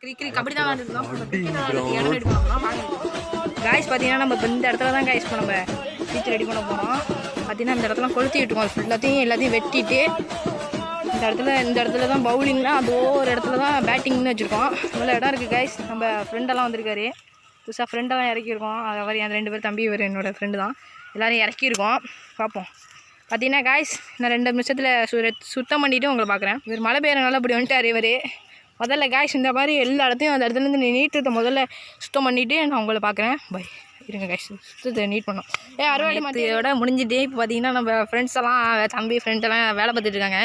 கபடி தான் விளாண்டுருந்தோம். இடம் ரெடி பண்ண போகிறோம். வாங்க காய்ஸ் பார்த்தீங்கன்னா நம்ம இப்போ இந்த இடத்துல தான் காய்ஸ் நம்ம பீச் ரெடி பண்ண போகிறோம். பார்த்தீங்கன்னா இந்த இடத்துல கொளுத்தி விட்டுருக்கோம். எல்லாத்தையும் வெட்டிட்டு இந்த இடத்துல தான் பவுலிங்லாம் அதோ ஒரு இடத்துல தான் பேட்டிங்னு வச்சுருக்கோம். இவ்வளோ இடம் இருக்குது காய்ஸ். நம்ம ஃப்ரெண்டெல்லாம் வந்திருக்காரு. புதுசாக ஃப்ரெண்டெல்லாம் இறக்கியிருக்கோம். அவர் என் 2 பேர் தம்பி, இவர் என்னோடய ஃப்ரெண்டு தான். எல்லோரும் இறக்கியிருக்கோம். பார்ப்போம். பார்த்தீங்கன்னா காய்ஸ் நான் 2 நிமிஷத்தில் சுத்தம் பண்ணிவிட்டு உங்களை பார்க்குறேன். இவர் மழை பெய்யறனால அப்படி வந்துட்டார். இவர் முதல்ல காய்ஸ் இந்த மாதிரி எல்லா இடத்தையும் அந்த இடத்துலேருந்து நீட்டத்தை முதல்ல சுத்தம் பண்ணிவிட்டு நான் உங்களை பார்க்குறேன். பை இருங்க காய்ஸ், சுத்தத்தை நீட் பண்ணோம். அறுவடை மத்தியோட முடிஞ்சுட்டு இப்போ பார்த்தீங்கன்னா நம்ம ஃப்ரெண்ட்ஸ் எல்லாம் தம்பி ஃப்ரெண்டெல்லாம் வேலை பார்த்துட்டு இருக்காங்க.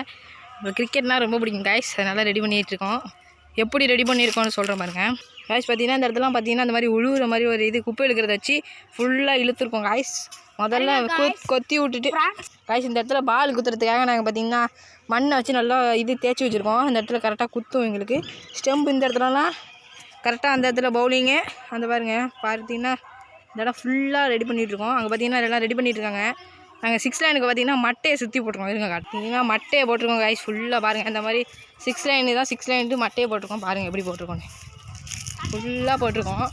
இப்போ கிரிக்கெட்னால் ரொம்ப பிடிக்கும் காய்ஸ், அதனால் ரெடி பண்ணிகிட்ருக்கோம். எப்படி ரெடி பண்ணியிருக்கோன்னு சொல்கிறேன் பாருங்க காய்ஸ். பார்த்தீங்கன்னா இந்த இடத்துலாம் பார்த்தீங்கன்னா இந்த மாதிரி உழுவுற மாதிரி ஒரு இது குப்பை இழுக்கிறத வச்சு ஃபுல்லாக இழுத்துருக்கோம் காய்ஸ். முதல்ல கொத்தி விட்டுட்டு காய்ஸ் இந்த இடத்துல பால் குத்துறதுக்காக நாங்கள் பார்த்தீங்கன்னா மண்ணை வச்சு நல்லா இது தேய்ச்சி வச்சுருக்கோம். அந்த இடத்துல கரெக்டாக குத்தும் எங்களுக்கு. ஸ்டெம்பு இந்த இடத்துலலாம் கரெக்டாக அந்த இடத்துல பவுலிங்கு அந்த பார்த்தீங்கன்னா இந்த இடம் ஃபுல்லாக ரெடி பண்ணிகிட்ருக்கோம். அங்கே பார்த்தீங்கன்னா எல்லாம் ரெடி பண்ணிகிட்ருக்காங்க. நாங்கள் 6 லைனுக்கு பார்த்தீங்கன்னா மட்டையை சுற்றி போட்டிருக்கோம். இருங்க பார்த்தீங்கன்னா மட்டையை போட்டிருக்கோம் காய்ஸ். ஃபுல்லாக பாருங்கள் இந்த மாதிரி 6 லைனு தான் 6 லைனுக்கு மட்டையை போட்டிருக்கோம். பாருங்கள் எப்படி போட்டிருக்கோன்னு ஃபுல்லாக போட்டிருக்கோம்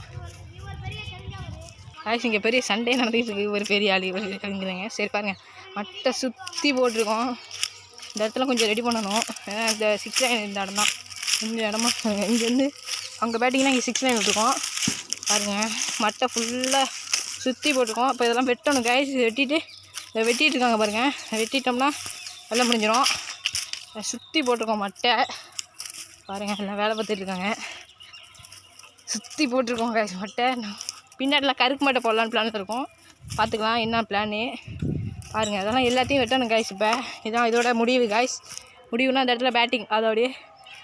காய்ஸ். இங்கே பெரிய சண்டே நடந்துகிட்டு இருக்குது. ஒரு பெரிய ஆள் இறங்குறேங்க. சரி பாருங்கள் மட்டை சுற்றி போட்டிருக்கோம். இந்த இடத்துல கொஞ்சம் ரெடி பண்ணணும். ஏன்னா இந்த 6 லைன் இந்த இடம் தான் இந்த இடமா. இங்கேருந்து அங்கே பேட்டிங்கன்னா இங்கே 6 லைன் விட்டுருக்கோம். பாருங்கள் மட்டை ஃபுல்லாக சுற்றி போட்டிருக்கோம். இப்போ இதெல்லாம் வெட்டணும் காய்ஸ். வெட்டிட்டு இருக்காங்க பாருங்கள். வெட்டிட்டோம்னா வெள்ளை முடிஞ்சிடும். சுற்றி போட்டிருக்கோம் மட்டை. பாருங்கள் எல்லாம் வேலை பார்த்துட்ருக்காங்க. சுற்றி போட்டிருக்கோம் காய்ஸ் மட்டை. பின்னாடிலாம் கருக்கு மட்டை போடலான்னு பிளான் இருக்கும். பார்த்துக்கலாம் என்ன பிளானு பாருங்கள். அதெல்லாம் எல்லாத்தையும் வெட்டணும் காய்ஸ். இப்போ இதான் இதோட முடிவு காய்ஸ். முடிவுனா அந்த இடத்துல பேட்டிங் அதோடைய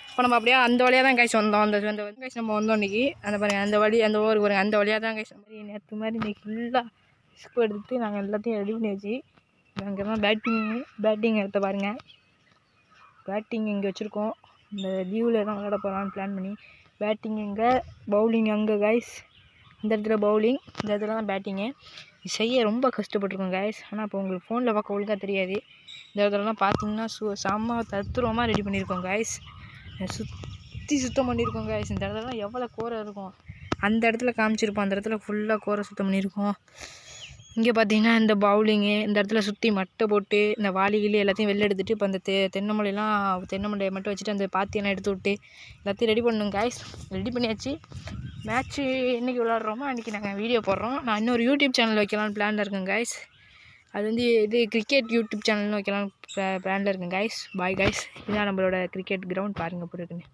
இப்போ நம்ம அப்படியே அந்த வழியாக தான் காய்ச்சி வந்தோம். அந்த காய்ச்சி நம்ம வந்தோம் இன்றைக்கி. அந்த பாருங்கள் அந்த வழி அந்த ஊருக்கு பாருங்கள் அந்த வழியாக தான் காய்ச்சி மாதிரி நேற்று மாதிரி இன்றைக்கி ஃபுல்லாக ரிஸ்க் எடுத்து நாங்கள் எல்லாத்தையும் ரெடி பண்ணி வச்சு அங்கே தான் பேட்டிங் எடுத்த பாருங்கள். பேட்டிங் இங்கே வச்சுருக்கோம். இந்த லீவில் தான் விளையாட போகலான்னு பிளான் பண்ணி பேட்டிங் இங்கே பவுலிங் அங்கே காய்ஸ். இந்த இடத்துல பவுலிங் இந்த இடத்துல தான் பேட்டிங்கு. இது செய்ய ரொம்ப கஷ்டப்பட்டுருக்கோம் காய்ஸ். ஆனால் இப்போ உங்களுக்கு ஃபோனில் பார்க்க ஒழுங்காக தெரியாது. இந்த இடத்துலலாம் பார்த்தீங்கன்னா செம்ம தத்துரமாக ரெடி பண்ணியிருக்கோம் காய்ஸ். சுத்தம் பண்ணியிருக்கோம் காய்ஸ். இந்த இடத்துலலாம் எவ்வளோ கோரை இருக்கும் அந்த இடத்துல காமிச்சிருப்போம். அந்த இடத்துல ஃபுல்லாக கோரை சுத்தம் பண்ணியிருக்கோம். இங்கே பார்த்தீங்கன்னா இந்த பவுலிங்கு இந்த இடத்துல சுற்றி மட்டை போட்டு இந்த வாளிகிளி எல்லாத்தையும் வெளில எடுத்துகிட்டு இப்போ அந்த தென்னை மலையை மட்டும் வச்சுட்டு அந்த பாத்தியெல்லாம் எடுத்து விட்டு எல்லாத்தையும் ரெடி பண்ணணும் காய்ஸ். ரெடி பண்ணியாச்சு. மேட்ச்சு என்றைக்கு விளாட்றோமோ அன்றைக்கி நாங்கள் வீடியோ போடுறோம். நான் இன்னொரு யூடியூப் சேனல் வைக்கலான்னு பிளானில் இருக்கேன் காய்ஸ். அது இது கிரிக்கெட் யூடியூப் சேனல்னு வைக்கலான்னு பிளானில் இருக்கேன் காய்ஸ். Bye guys. இதுதான் நம்மளோட கிரிக்கெட் கிரவுண்ட் பாருங்கள் போட்டுருக்குன்னு.